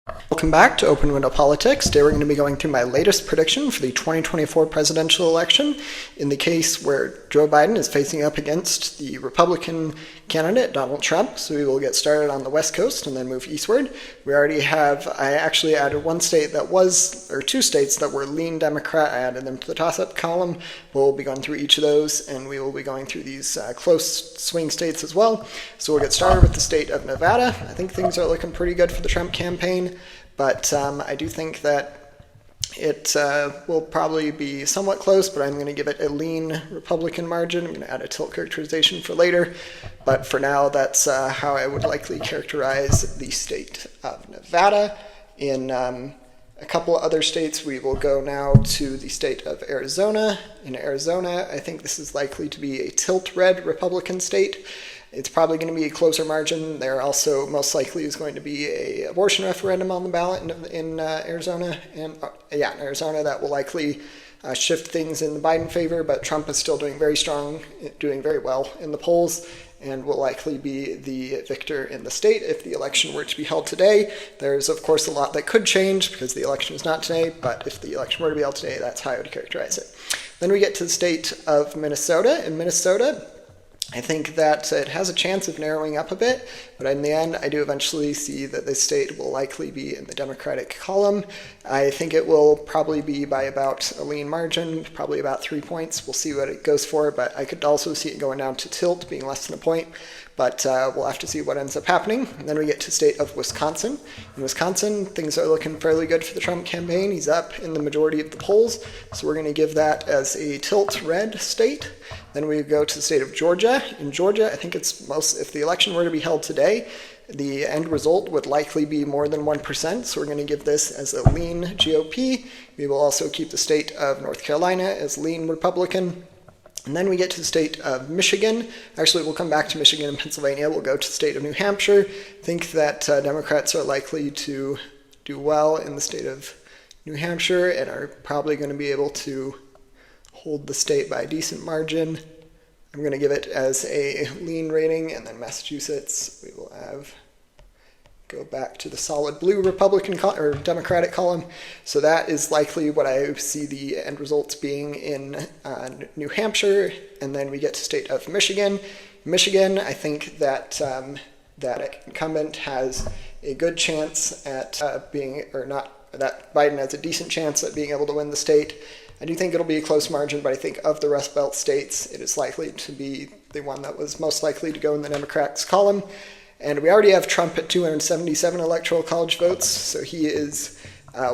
Welcome back to Open Window Politics. Today we're going to be going through my latest prediction for the 2024 presidential election in the case where Joe Biden is facing up against the Republican candidate, Donald Trump. So we will get started on the West Coast and then move eastward. I actually added two states that were lean Democrat. I added them to the toss-up column. We'll be going through each of those, and we will be going through these close swing states as well. So we'll get started with the state of Nevada. I think things are looking pretty good for the Trump campaign. But I do think that it will probably be somewhat close, but I'm going to give it a lean Republican margin. I'm going to add a tilt characterization for later. But for now, that's how I would likely characterize the state of Nevada. In a couple of other states, we will go now to the state of Arizona. In Arizona, I think this is likely to be a tilt red Republican state. It's probably going to be a closer margin. There also most likely is going to be an abortion referendum on the ballot in Arizona. And in Arizona, that will likely shift things in the Biden favor, but Trump is still doing very well in the polls, and will likely be the victor in the state if the election were to be held today. There's, of course, a lot that could change because the election is not today, but if the election were to be held today, that's how I would characterize it. Then we get to the state of Minnesota. In Minnesota, I think that it has a chance of narrowing up a bit, but in the end, I do eventually see that this state will likely be in the Democratic column. I think it will probably be by about a lean margin, probably about 3 points. We'll see what it goes for, but I could also see it going down to tilt, being less than a point. But we'll have to see what ends up happening. And then we get to the state of Wisconsin. In Wisconsin, things are looking fairly good for the Trump campaign. He's up in the majority of the polls, so we're going to give that as a tilt red state. Then we go to the state of Georgia. In Georgia, I think if the election were to be held today, the end result would likely be more than 1%, so we're going to give this as a lean GOP. We will also keep the state of North Carolina as lean Republican. And then we get to the state of Michigan. Actually, we'll come back to Michigan and Pennsylvania. We'll go to the state of New Hampshire. I think that Democrats are likely to do well in the state of New Hampshire and are probably going to be able to hold the state by a decent margin. I'm going to give it as a lean rating, and then Massachusetts, we will go back to the solid blue Republican or Democratic column. So that is likely what I see the end results being in New Hampshire. And then we get to state of Michigan. Michigan, I think that that incumbent has a good chance at that Biden has a decent chance at being able to win the state. I do think it'll be a close margin, but I think of the Rust Belt states, it is likely to be the one that was most likely to go in the Democrats column. And we already have Trump at 277 electoral college votes, so he is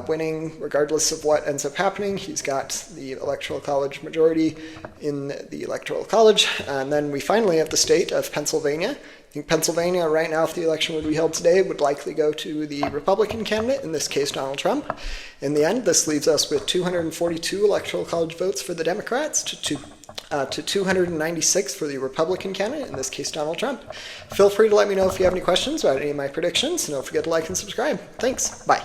winning regardless of what ends up happening. He's got the electoral college majority in the electoral college. And then we finally have the state of Pennsylvania. I think Pennsylvania right now, if the election were to be held today, would likely go to the Republican candidate, in this case Donald Trump. In the end, this leaves us with 242 electoral college votes for the Democrats to 296 for the Republican candidate, in this case Donald Trump. Feel free to let me know if you have any questions about any of my predictions, and don't forget to like and subscribe. Thanks. Bye.